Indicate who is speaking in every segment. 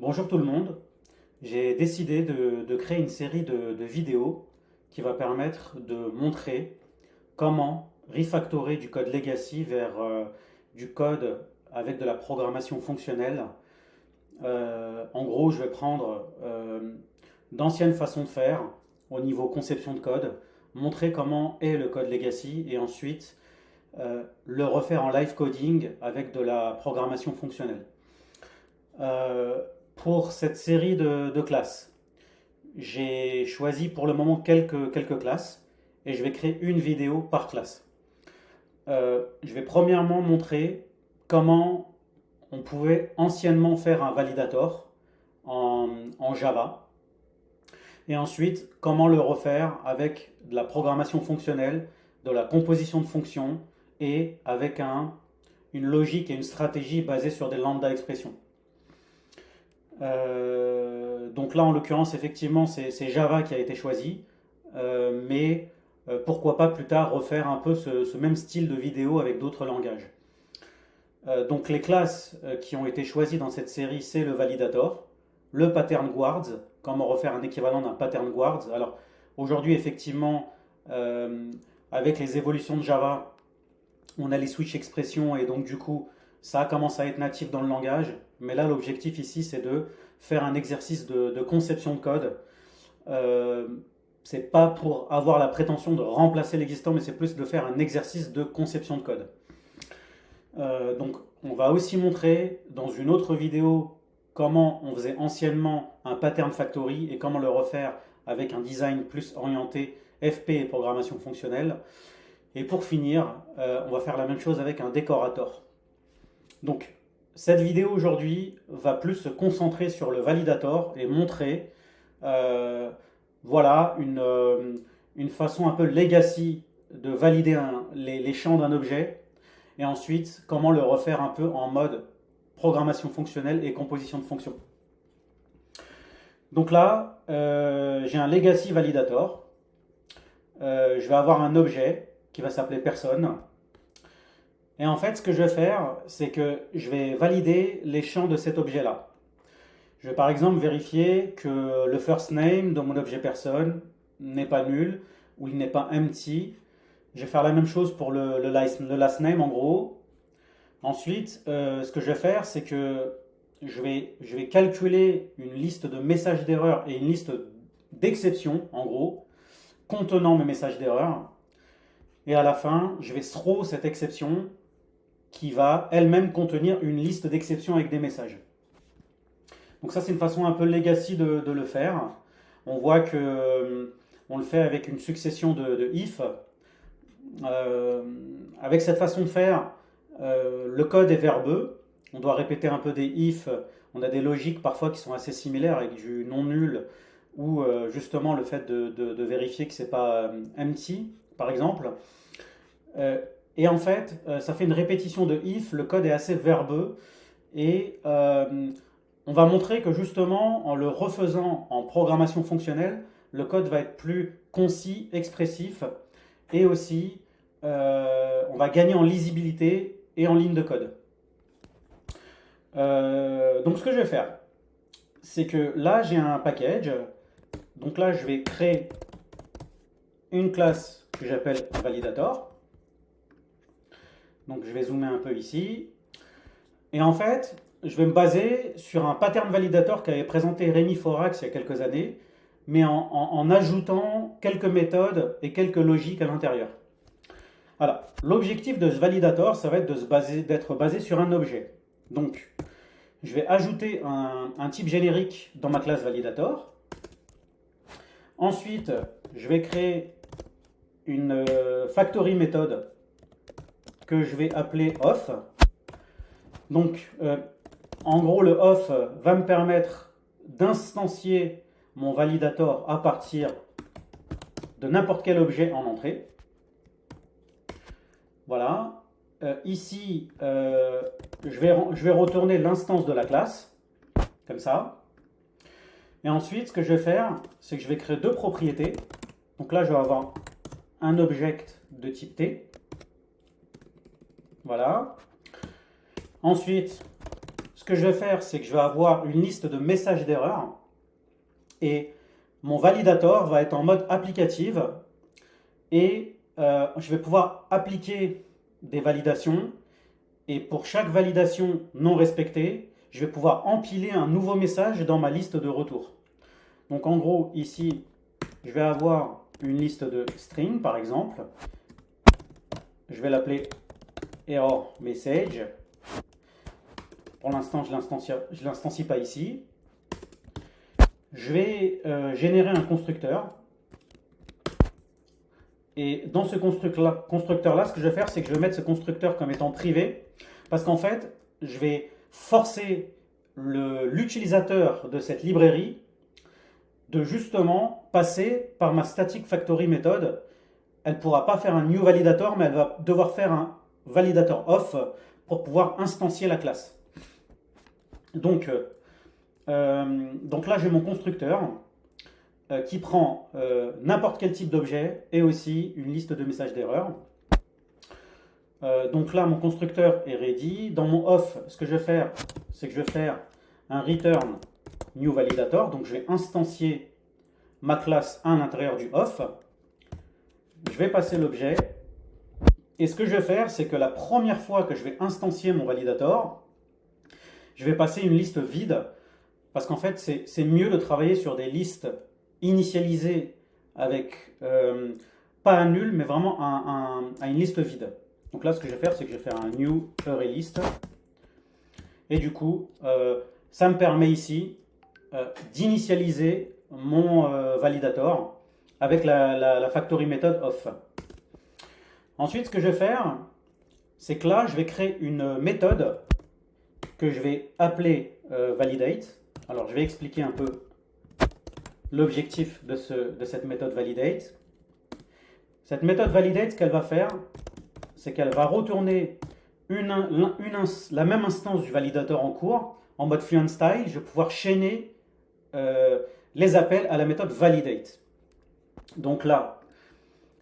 Speaker 1: Bonjour tout le monde. J'ai décidé de créer une série de vidéos qui va permettre de montrer comment refactorer du code legacy vers du code avec de la programmation fonctionnelle. En gros, je vais prendre d'anciennes façons de faire au niveau conception de code, montrer comment est le code legacy et ensuite le refaire en live coding avec de la programmation fonctionnelle. Euh, pour cette série de classes, j'ai choisi pour le moment quelques classes et je vais créer une vidéo par classe. Je vais premièrement montrer comment on pouvait anciennement faire un validator en Java et ensuite comment le refaire avec de la programmation fonctionnelle, de la composition de fonctions et avec une logique et une stratégie basée sur des lambda expressions. Donc là, en l'occurrence, effectivement, c'est Java qui a été choisi, mais pourquoi pas plus tard refaire un peu ce même style de vidéo avec d'autres langages. Donc les classes qui ont été choisies dans cette série, c'est le validator, le pattern guards, comment refaire un équivalent d'un pattern guards. Alors aujourd'hui, effectivement, euh, avec les évolutions de Java, on a les switch expressions et donc du coup, ça commence à être natif dans le langage. Mais là, l'objectif ici, c'est de faire un exercice de conception de code. Euh, c'est pas pour avoir la prétention de remplacer l'existant, mais c'est plus de faire un exercice de conception de code. Donc, on va aussi montrer dans une autre vidéo comment on faisait anciennement un pattern factory et comment le refaire avec un design plus orienté FP et programmation fonctionnelle. Et pour finir, on va faire la même chose avec un décorator. Donc, cette vidéo aujourd'hui va plus se concentrer sur le validator et montrer euh, voilà, une façon un peu legacy de valider les champs d'un objet et ensuite comment le refaire un peu en mode programmation fonctionnelle et composition de fonctions. Donc là, j'ai un legacy validator. Je vais avoir un objet qui va s'appeler personne. Et en fait, ce que je vais faire, c'est que je vais valider les champs de cet objet-là. Je vais par exemple vérifier que le first name de mon objet personne n'est pas nul ou il n'est pas empty. Je vais faire la même chose pour le last name en gros. Ensuite, ce que je vais faire, c'est que je vais calculer une liste de messages d'erreur et une liste d'exceptions en gros contenant mes messages d'erreur. Et à la fin, je vais throw cette exception qui va elle-même contenir une liste d'exceptions avec des messages. Donc ça, c'est une façon un peu legacy de le faire. On voit que on le fait avec une succession de if. Avec cette façon de faire, le code est verbeux. On doit répéter un peu des if. On a des logiques parfois qui sont assez similaires avec du non nul ou justement le fait de vérifier que c'est pas empty, par exemple. Et en fait, ça fait une répétition de if. Le code est assez verbeux et on va montrer que justement, en le refaisant en programmation fonctionnelle, le code va être plus concis, expressif, et aussi on va gagner en lisibilité et en ligne de code. Donc ce que je vais faire, c'est que là j'ai un package, donc là je vais créer une classe que j'appelle validator. Donc je vais zoomer un peu ici. Et en fait, je vais me baser sur un pattern validator qu'avait présenté Rémi Forax il y a quelques années, mais en ajoutant quelques méthodes et quelques logiques à l'intérieur. Alors, l'objectif de ce validator, ça va être d'être basé sur un objet. Donc, je vais ajouter un type générique dans ma classe validator. Ensuite, je vais créer une factory méthode que je vais appeler off. Donc, en gros, le off va me permettre d'instancier mon validator à partir de n'importe quel objet en entrée. Voilà. Ici, je vais retourner l'instance de la classe, comme ça. Et ensuite, ce que je vais faire, c'est que je vais créer deux propriétés. Donc là, je vais avoir un object de type T. Voilà. Ensuite, ce que je vais faire, c'est que je vais avoir une liste de messages d'erreur et mon validator va être en mode applicative et je vais pouvoir appliquer des validations et pour chaque validation non respectée, je vais pouvoir empiler un nouveau message dans ma liste de retour. Donc en gros, ici, je vais avoir une liste de string par exemple. Je vais l'appeler error message. Pour l'instant, je ne l'instancie pas ici. Je vais générer un constructeur. Et dans ce constructeur-là, ce que je vais faire, c'est que je vais mettre ce constructeur comme étant privé. Parce qu'en fait, je vais forcer l'utilisateur de cette librairie de justement passer par ma static factory méthode. Elle ne pourra pas faire un new validator, mais elle va devoir faire un validator off pour pouvoir instancier la classe. Donc là, j'ai mon constructeur qui prend n'importe quel type d'objet et aussi une liste de messages d'erreur. Donc là, mon constructeur est ready. Dans mon off, ce que je vais faire, c'est que je vais faire un return new validator. Donc je vais instancier ma classe à l'intérieur du off. Je vais passer l'objet. Et ce que je vais faire, c'est que la première fois que je vais instancier mon validator, je vais passer une liste vide. Parce qu'en fait, c'est mieux de travailler sur des listes initialisées avec pas un nul, mais vraiment à une liste vide. Donc là, ce que je vais faire, c'est que je vais faire un new ArrayList. Et du coup, ça me permet ici d'initialiser mon validator avec la factory method off. Ensuite, ce que je vais faire, c'est que là, je vais créer une méthode que je vais appeler validate. Alors, je vais expliquer un peu l'objectif de cette méthode validate. Cette méthode validate, ce qu'elle va faire, c'est qu'elle va retourner la même instance du validateur en cours, en mode fluent style. Je vais pouvoir chaîner les appels à la méthode validate. Donc là,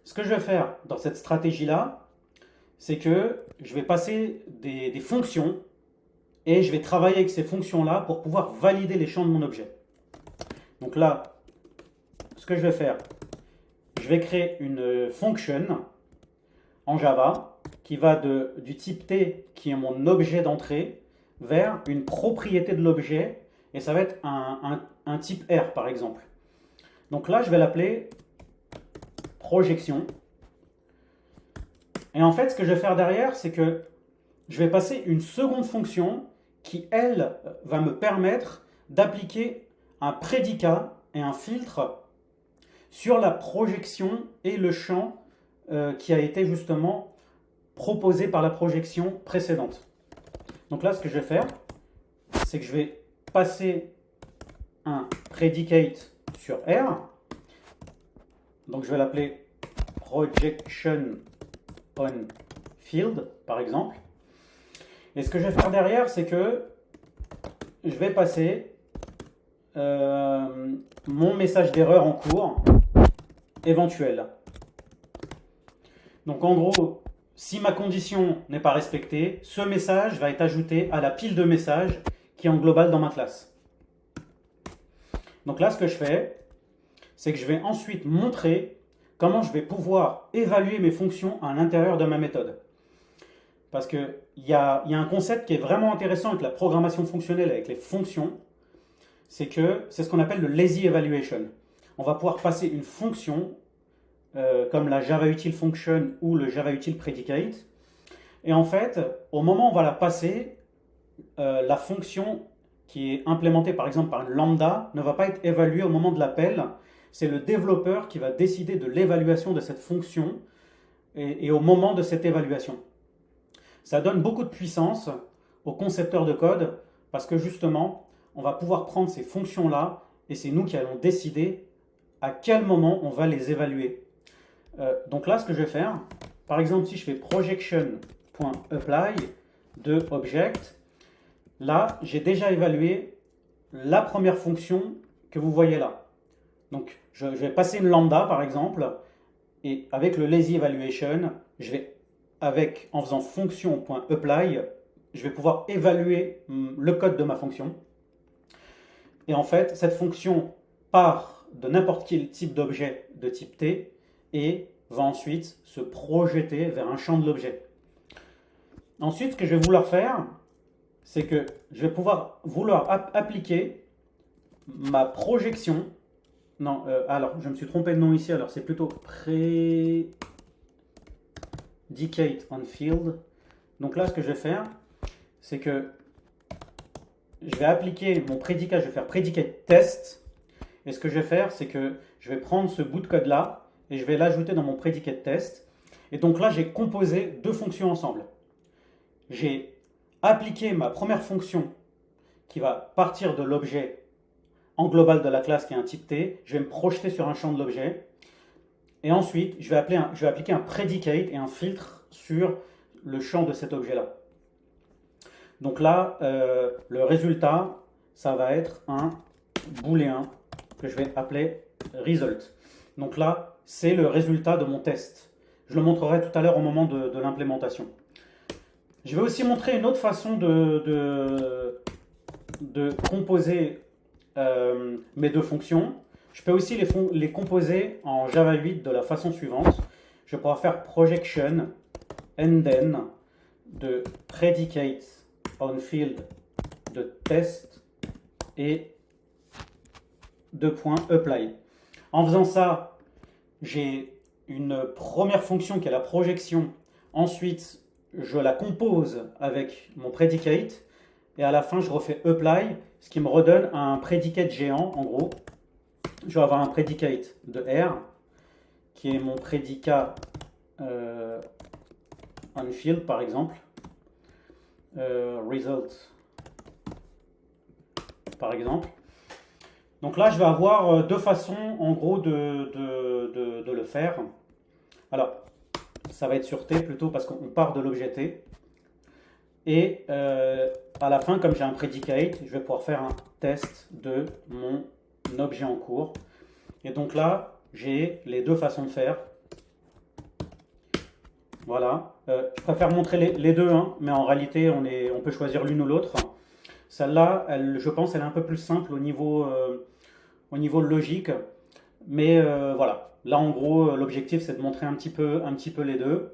Speaker 1: ce que je vais faire dans cette stratégie-là, c'est que je vais passer des fonctions et je vais travailler avec ces fonctions-là pour pouvoir valider les champs de mon objet. Donc là, ce que je vais faire, je vais créer une function en Java qui va du type T, qui est mon objet d'entrée, vers une propriété de l'objet, et ça va être un type R par exemple. Donc là, je vais l'appeler projection. Et en fait, ce que je vais faire derrière, c'est que je vais passer une seconde fonction qui, elle, va me permettre d'appliquer un prédicat et un filtre sur la projection et le champ qui a été justement proposé par la projection précédente. Donc là, ce que je vais faire, c'est que je vais passer un predicate sur R. Donc je vais l'appeler projection on field, par exemple. Et ce que je vais faire derrière, c'est que je vais passer mon message d'erreur en cours éventuel. Donc en gros, si ma condition n'est pas respectée, ce message va être ajouté à la pile de messages qui est en global dans ma classe. Donc là, ce que je fais, c'est que je vais ensuite montrer comment je vais pouvoir évaluer mes fonctions à l'intérieur de ma méthode. Parce qu'il y a un concept qui est vraiment intéressant avec la programmation fonctionnelle, avec les fonctions, c'est que c'est ce qu'on appelle le lazy evaluation. On va pouvoir passer une fonction, comme la JavaUtil ou le JavaUtil predicate, et en fait, au moment où on va la passer, la fonction qui est implémentée par exemple par une lambda ne va pas être évaluée au moment de l'appel. C'est le développeur qui va décider de l'évaluation de cette fonction et au moment de cette évaluation. Ça donne beaucoup de puissance aux concepteurs de code parce que justement, on va pouvoir prendre ces fonctions-là et c'est nous qui allons décider à quel moment on va les évaluer. Donc là, ce que je vais faire, par exemple, si je fais projection.apply de object, là, j'ai déjà évalué la première fonction que vous voyez là. Donc, je vais passer une lambda, par exemple, et avec le lazy evaluation, je vais, en faisant function.apply, je vais pouvoir évaluer le code de ma fonction. Et en fait, cette fonction part de n'importe quel type d'objet de type T et va ensuite se projeter vers un champ de l'objet. Ensuite, ce que je vais vouloir faire, c'est que je vais vouloir appliquer ma projection. Non, alors, je me suis trompé de nom ici, alors c'est plutôt predicate on field. Donc là, ce que je vais faire, c'est que je vais appliquer mon prédicat, je vais faire predicate test. Et ce que je vais faire, c'est que je vais prendre ce bout de code là et je vais l'ajouter dans mon predicate test. Et donc là, j'ai composé deux fonctions ensemble. J'ai appliqué ma première fonction qui va partir de l'objet en global de la classe qui est un type T. Je vais me projeter sur un champ de l'objet. Et ensuite, je vais appliquer un predicate et un filtre sur le champ de cet objet-là. Donc là, le résultat, ça va être un booléen que je vais appeler result. Donc là, c'est le résultat de mon test. Je le montrerai tout à l'heure au moment de l'implémentation. Je vais aussi montrer une autre façon de composer mes deux fonctions. Je peux aussi les composer en Java 8 de la façon suivante. Je vais pouvoir faire projection and then de predicate on field de test et deux points apply. En faisant ça, j'ai une première fonction qui est la projection. Ensuite, je la compose avec mon predicate et à la fin, je refais apply, ce qui me redonne un predicate géant. En gros, je vais avoir un predicate de R qui est mon prédicat on field par exemple, result par exemple. Donc là, je vais avoir deux façons en gros de le faire. Alors, ça va être sur T plutôt parce qu'on part de l'objet T. Et à la fin, comme j'ai un predicate, je vais pouvoir faire un test de mon objet en cours. Et donc là, j'ai les deux façons de faire. Voilà. Je préfère montrer les deux, hein, mais en réalité, on peut choisir l'une ou l'autre. Celle-là, je pense, elle est un peu plus simple au niveau logique. Mais voilà. Là, en gros, l'objectif, c'est de montrer un petit peu les deux.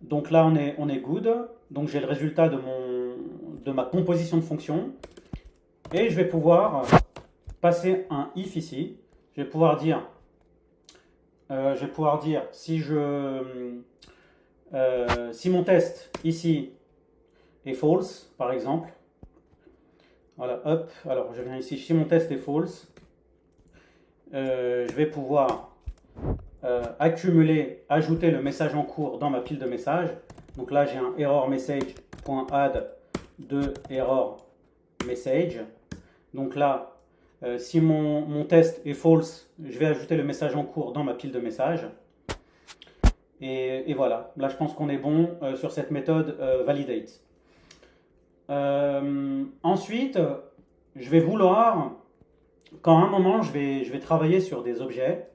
Speaker 1: Donc là, on est good. Donc j'ai le résultat de ma composition de fonctions. Et je vais pouvoir passer un if ici. Je vais pouvoir dire si mon test ici est false, par exemple. Voilà, hop. Alors je viens ici. Si mon test est false, je vais pouvoir ajouter le message en cours dans ma pile de messages. Donc là, j'ai un error message.add de error message. Donc là, si mon test est false, je vais ajouter le message en cours dans ma pile de messages. Et voilà, là je pense qu'on est bon sur cette méthode validate. Ensuite, je vais vouloir, quand à un moment je vais travailler sur des objets,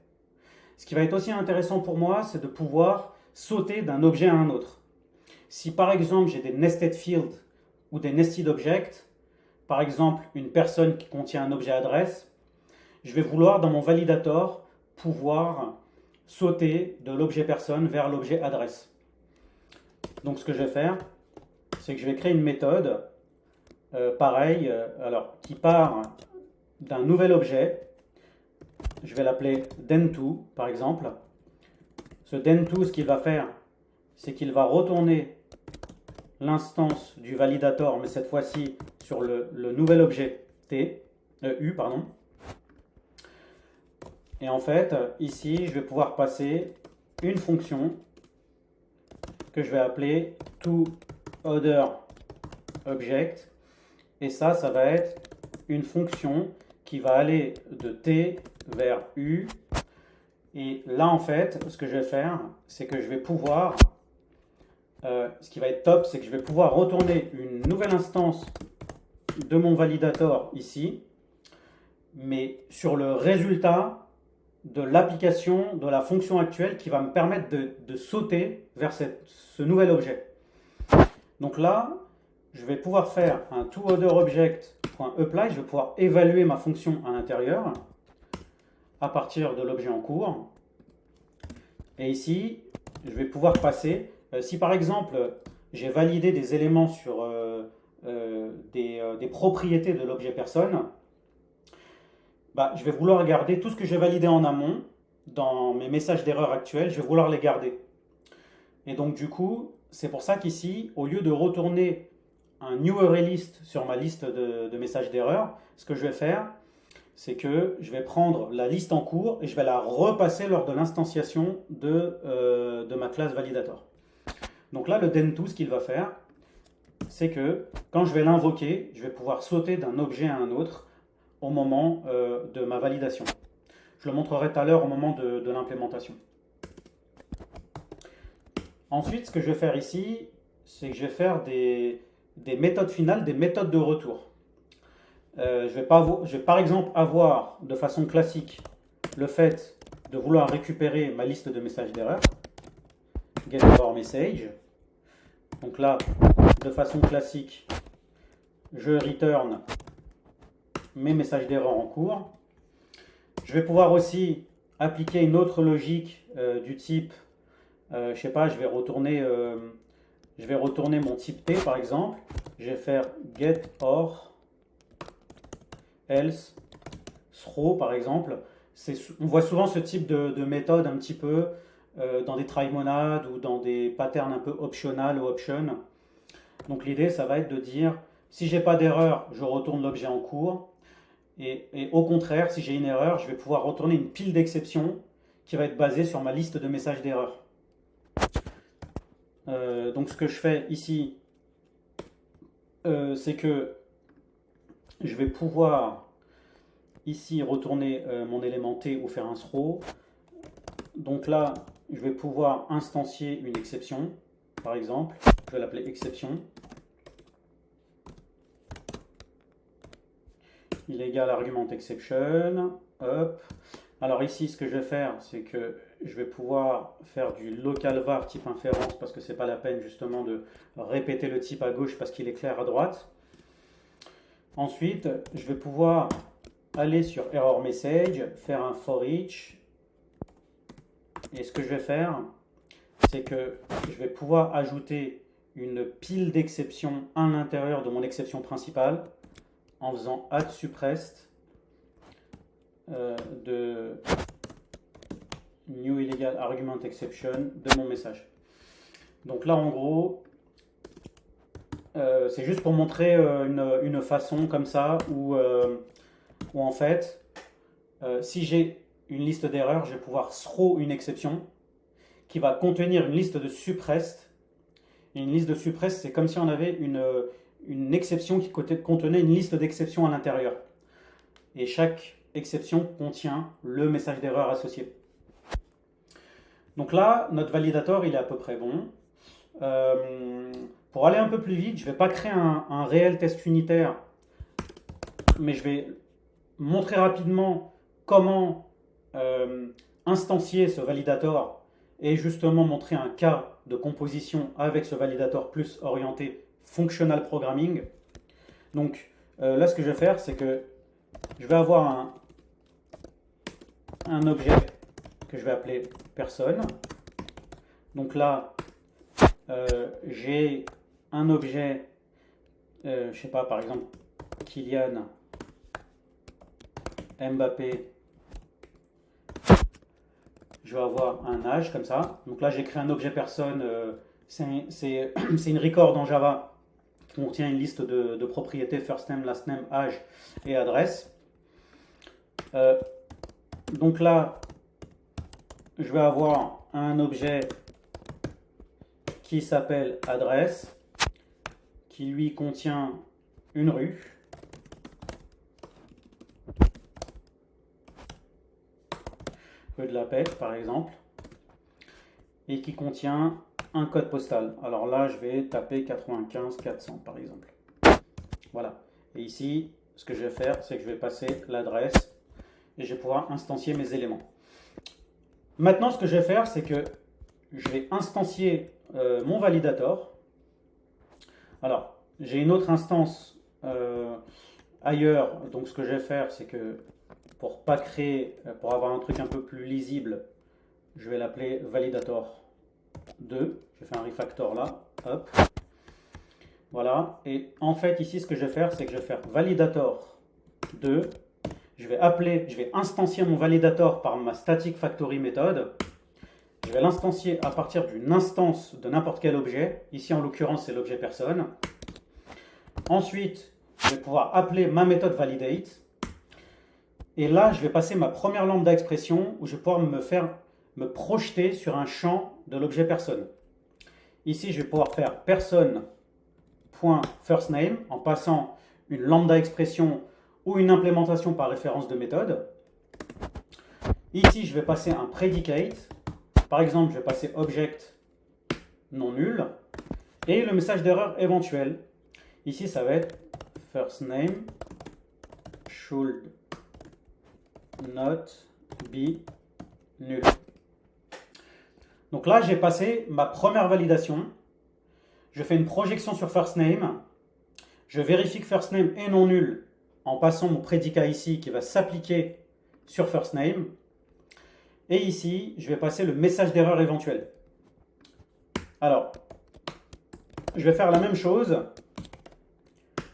Speaker 1: ce qui va être aussi intéressant pour moi, c'est de pouvoir sauter d'un objet à un autre. Si par exemple j'ai des nested fields ou des nested objects, par exemple une personne qui contient un objet adresse, je vais vouloir dans mon validator pouvoir sauter de l'objet personne vers l'objet adresse. Donc ce que je vais faire, c'est que je vais créer une méthode pareil, qui part d'un nouvel objet. Je vais l'appeler den2 par exemple. Ce den2, ce qu'il va faire, c'est qu'il va retourner l'instance du validator, mais cette fois-ci sur le nouvel objet U, pardon. Et en fait, ici, je vais pouvoir passer une fonction que je vais appeler toOtherObject. Et ça va être une fonction qui va aller de T vers U. Et là, en fait, ce que je vais faire, c'est que je vais pouvoir, ce qui va être top, c'est que je vais pouvoir retourner une nouvelle instance de mon validator ici, mais sur le résultat de l'application de la fonction actuelle qui va me permettre de sauter vers ce nouvel objet. Donc là, je vais pouvoir faire un toOrderObject.apply, je vais pouvoir évaluer ma fonction à l'intérieur à partir de l'objet en cours. Et ici, je vais pouvoir passer, si par exemple j'ai validé des éléments sur des propriétés de l'objet personne, bah, je vais vouloir garder tout ce que j'ai validé en amont dans mes messages d'erreur actuels, je vais vouloir les garder. Et donc du coup, c'est pour ça qu'ici, au lieu de retourner un new array list sur ma liste de messages d'erreur, ce que je vais faire, c'est que je vais prendre la liste en cours et je vais la repasser lors de l'instanciation de ma classe validator. Donc là, le den2, ce qu'il va faire, c'est que quand je vais l'invoquer, je vais pouvoir sauter d'un objet à un autre au moment de ma validation. Je le montrerai tout à l'heure au moment de l'implémentation. Ensuite, ce que je vais faire ici, c'est que je vais faire des méthodes finales, des méthodes de retour. Je vais par exemple avoir de façon classique le fait de vouloir récupérer ma liste de messages d'erreur, getErrorMessage. Donc là, de façon classique, je return mes messages d'erreur en cours. Je vais pouvoir aussi appliquer une autre logique du type, je sais pas, je vais retourner mon type T par exemple. Je vais faire getOr else throw par exemple. On voit souvent ce type de méthode un petit peu dans des try-monades ou dans des patterns un peu optional ou option. Donc l'idée, ça va être de dire, si j'ai pas d'erreur, je retourne l'objet en cours. Et au contraire, si j'ai une erreur, je vais pouvoir retourner une pile d'exceptions qui va être basée sur ma liste de messages d'erreur. Donc ce que je fais ici, c'est que je vais pouvoir ici retourner mon élément T ou faire un throw. Donc là, je vais pouvoir instancier une exception, par exemple. Je vais l'appeler exception. Il est égal à argument exception. Hop. Alors ici, ce que je vais faire, c'est que je vais pouvoir faire du local var type inférence parce que c'est pas la peine justement de répéter le type à gauche parce qu'il est clair à droite. Ensuite, je vais pouvoir aller sur error message, faire un for each. Et ce que je vais faire, c'est que je vais pouvoir ajouter une pile d'exceptions à l'intérieur de mon exception principale en faisant add suppressed de new illegal argument exception de mon message. Donc là, en gros, c'est juste pour montrer une façon comme ça où en fait, si j'ai une liste d'erreurs, je vais pouvoir throw une exception qui va contenir une liste de suppressed. Et une liste de suppressed, c'est comme si on avait une exception qui contenait une liste d'exceptions à l'intérieur. Et chaque exception contient le message d'erreur associé. Donc là, notre validator, il est à peu près bon. Pour aller un peu plus vite, je ne vais pas créer un réel test unitaire, mais je vais montrer rapidement comment instancier ce validator et justement montrer un cas de composition avec ce validator plus orienté functional programming. Donc là, ce que je vais faire, c'est que je vais avoir un objet que je vais appeler personne. Donc là, j'ai un objet, je sais pas, par exemple, Kylian Mbappé. Je vais avoir un âge comme ça. Donc là, j'ai créé un objet personne. C'est une record en Java qui contient une liste de propriétés first name, last name, âge et adresse. Donc là, je vais avoir un objet qui s'appelle adresse, qui lui contient une rue. Rue de la Paix, par exemple, et qui contient un code postal. Alors là, je vais taper 95 400, par exemple. Voilà. Et ici, ce que je vais faire, c'est que je vais passer l'adresse et je vais pouvoir instancier mes éléments. Maintenant, ce que je vais faire, c'est que je vais instancier mon validator. Alors, j'ai une autre instance ailleurs. Donc ce que je vais faire, c'est que pour pas créer, pour avoir un truc un peu plus lisible, je vais l'appeler validator 2. Je fais un refactor là, hop. Voilà. Et en fait, ici, ce que je vais faire, c'est que je vais faire validator 2. Je vais instancier mon validator par ma static factory méthode. Je vais l'instancier à partir d'une instance de n'importe quel objet. Ici, en l'occurrence, c'est l'objet personne. Ensuite, je vais pouvoir appeler ma méthode validate. Et là, je vais passer ma première lambda expression où je vais pouvoir me projeter sur un champ de l'objet personne. Ici, je vais pouvoir faire person.firstName en passant une lambda expression ou une implémentation par référence de méthode. Ici, je vais passer un predicate. Par exemple, je vais passer object non nul et le message d'erreur éventuel. Ici, ça va être firstName should not be nul. Donc là, j'ai passé ma première validation. Je fais une projection sur firstName. Je vérifie que firstName est non nul en passant mon prédicat ici qui va s'appliquer sur firstName. Et ici, je vais passer le message d'erreur éventuel. Alors, je vais faire la même chose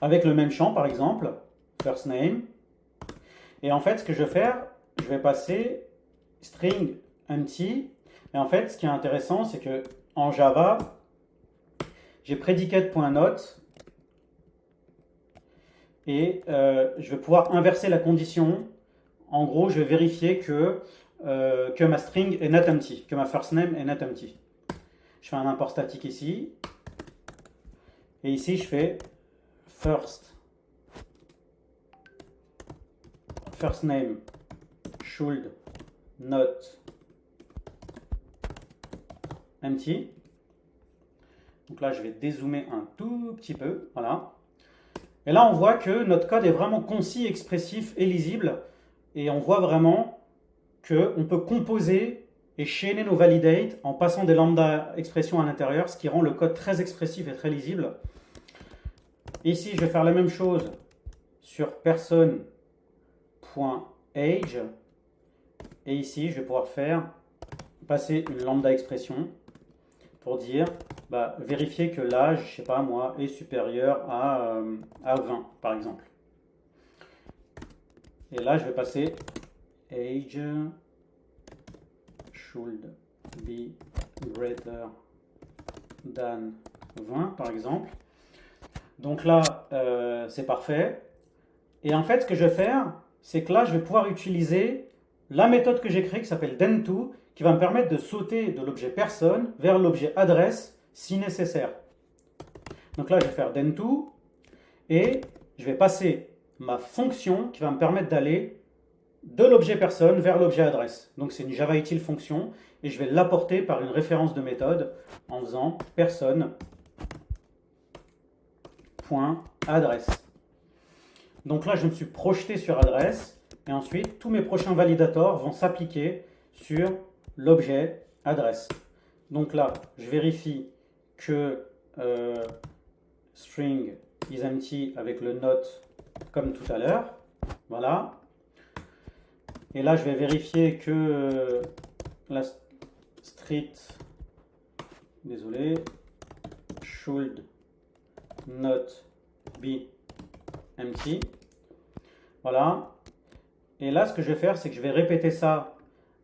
Speaker 1: avec le même champ, par exemple, firstName. Et en fait, ce que je vais faire, je vais passer string empty. Et en fait, ce qui est intéressant, c'est que en Java, j'ai predicate.note et je vais pouvoir inverser la condition. En gros, je vais vérifier que ma string est not empty, que ma firstName est not empty. Je fais un import statique ici. Et ici, je fais firstName should not empty. Donc là, je vais dézoomer un tout petit peu. Voilà. Et là, on voit que notre code est vraiment concis, expressif et lisible. Et on voit vraiment qu'on peut composer et chaîner nos validates en passant des lambda expressions à l'intérieur, ce qui rend le code très expressif et très lisible. Ici, je vais faire la même chose sur person.age. Et ici, je vais pouvoir passer une lambda expression pour dire, vérifier que l'âge, je sais pas moi, est supérieur à 20, par exemple. Et là, je vais passer age should be greater than 20, par exemple. Donc là, c'est parfait. Et en fait, ce que je vais faire, c'est que là, je vais pouvoir utiliser la méthode que j'ai créée qui s'appelle den2, qui va me permettre de sauter de l'objet personne vers l'objet adresse si nécessaire. Donc là, je vais faire den2 et je vais passer ma fonction qui va me permettre d'aller de l'objet personne vers l'objet adresse. Donc c'est une Java util fonction et je vais l'apporter par une référence de méthode en faisant person.adresse. Donc là, je me suis projeté sur adresse et ensuite tous mes prochains validators vont s'appliquer sur l'objet adresse. Donc là, je vérifie que string is empty avec le not comme tout à l'heure. Voilà. Et là, je vais vérifier que la street, désolé, should not be empty. Voilà. Et là, ce que je vais faire, c'est que je vais répéter ça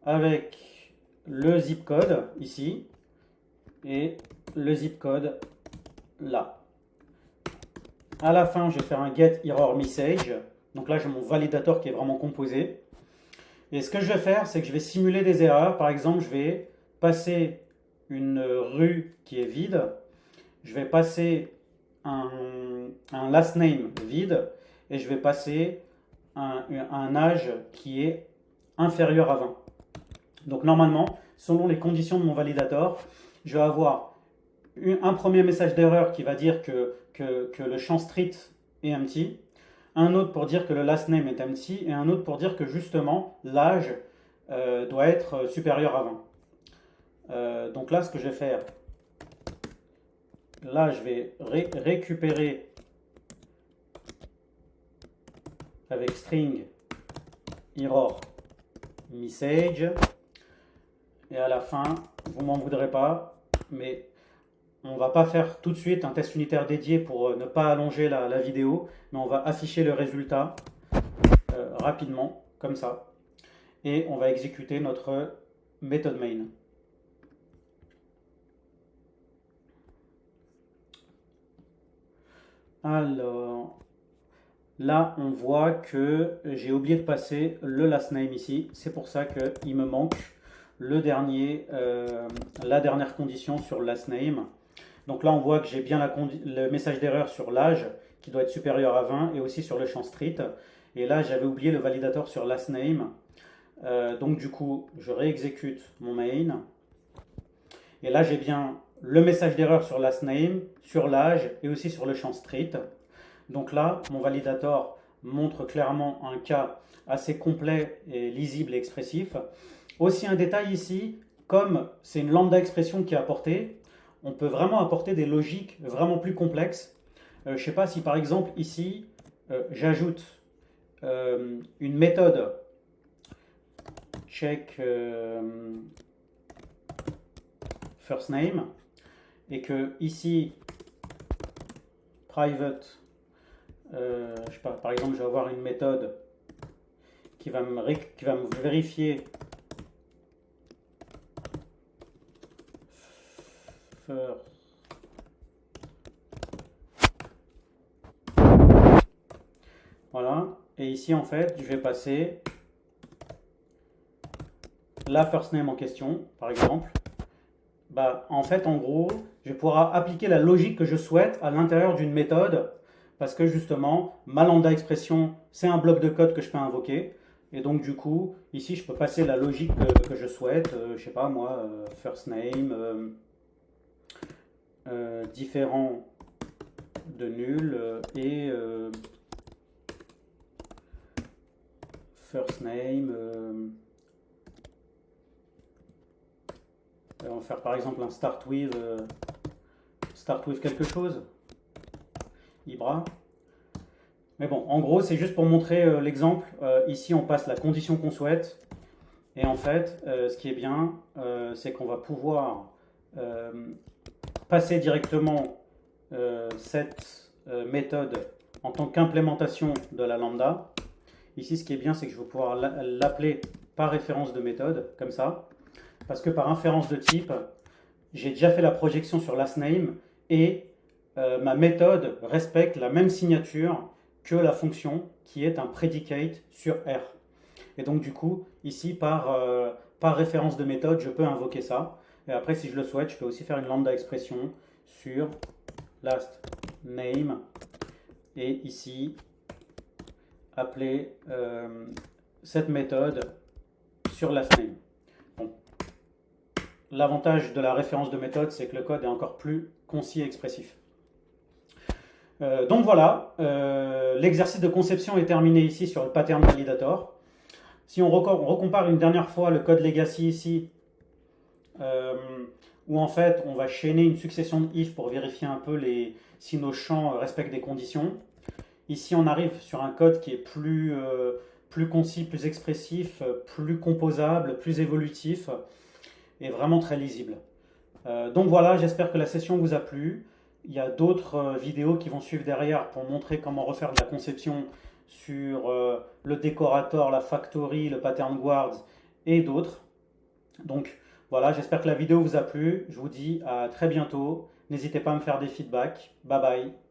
Speaker 1: avec le zip code ici et le zip code là. À la fin, je vais faire un get error message. Donc là, j'ai mon validator qui est vraiment composé. Et ce que je vais faire, c'est que je vais simuler des erreurs. Par exemple, je vais passer une rue qui est vide. Je vais passer un last name vide. Et je vais passer un âge qui est inférieur à 20. Donc normalement, selon les conditions de mon validator, je vais avoir un premier message d'erreur qui va dire que le champ street est empty, un autre pour dire que le last name est empty, et un autre pour dire que justement l'âge doit être supérieur à 20. Donc là, ce que je vais faire, là, je vais récupérer avec string error message. Et à la fin, vous m'en voudrez pas, mais on va pas faire tout de suite un test unitaire dédié pour ne pas allonger la vidéo, mais on va afficher le résultat rapidement, comme ça. Et on va exécuter notre méthode main. Alors, là, on voit que j'ai oublié de passer le last name ici. C'est pour ça qu'il me manque la dernière condition sur le last name. Donc là, on voit que j'ai bien le message d'erreur sur l'âge qui doit être supérieur à 20 et aussi sur le champ street. Et là, j'avais oublié le validateur sur last name. Donc du coup, je réexécute mon main. Et là, j'ai bien le message d'erreur sur last name, sur l'âge et aussi sur le champ street. Donc là, mon validator montre clairement un cas assez complet et lisible et expressif. Aussi un détail ici, comme c'est une lambda expression qui est apportée, on peut vraiment apporter des logiques vraiment plus complexes. Je ne sais pas si par exemple ici, j'ajoute une méthode check first name et que ici private, je sais pas, par exemple je vais avoir une méthode qui va me vérifier first. Voilà, et ici en fait je vais passer la first name en question, par exemple. Bah, en fait, en gros, je vais pouvoir appliquer la logique que je souhaite à l'intérieur d'une méthode parce que justement, ma lambda expression, c'est un bloc de code que je peux invoquer. Et donc, du coup, ici, je peux passer la logique que je souhaite. Je sais pas, moi, first name, différent de nul et first name. On va faire par exemple un start with quelque chose, Ibra. Mais bon, en gros, c'est juste pour montrer l'exemple. Ici, on passe la condition qu'on souhaite. Et en fait, ce qui est bien, c'est qu'on va pouvoir passer directement cette méthode en tant qu'implémentation de la lambda. Ici, ce qui est bien, c'est que je vais pouvoir l'appeler par référence de méthode, comme ça. Parce que par inférence de type, j'ai déjà fait la projection sur last name et ma méthode respecte la même signature que la fonction qui est un predicate sur R. Et donc du coup, ici, par référence de méthode, je peux invoquer ça. Et après, si je le souhaite, je peux aussi faire une lambda expression sur last name. Et ici, appeler cette méthode sur last name. Bon. L'avantage de la référence de méthode, c'est que le code est encore plus concis et expressif. Donc voilà, l'exercice de conception est terminé ici sur le pattern validator. Si on recompare une dernière fois le code legacy ici, où en fait on va chaîner une succession de if pour vérifier un peu si nos champs respectent des conditions. Ici on arrive sur un code qui est plus concis, plus expressif, plus composable, plus évolutif et vraiment très lisible. Donc voilà, j'espère que la session vous a plu. Il y a d'autres vidéos qui vont suivre derrière pour montrer comment refaire de la conception sur le décorator, la factory, le pattern guards et d'autres. Donc voilà, j'espère que la vidéo vous a plu. Je vous dis à très bientôt. N'hésitez pas à me faire des feedbacks. Bye bye.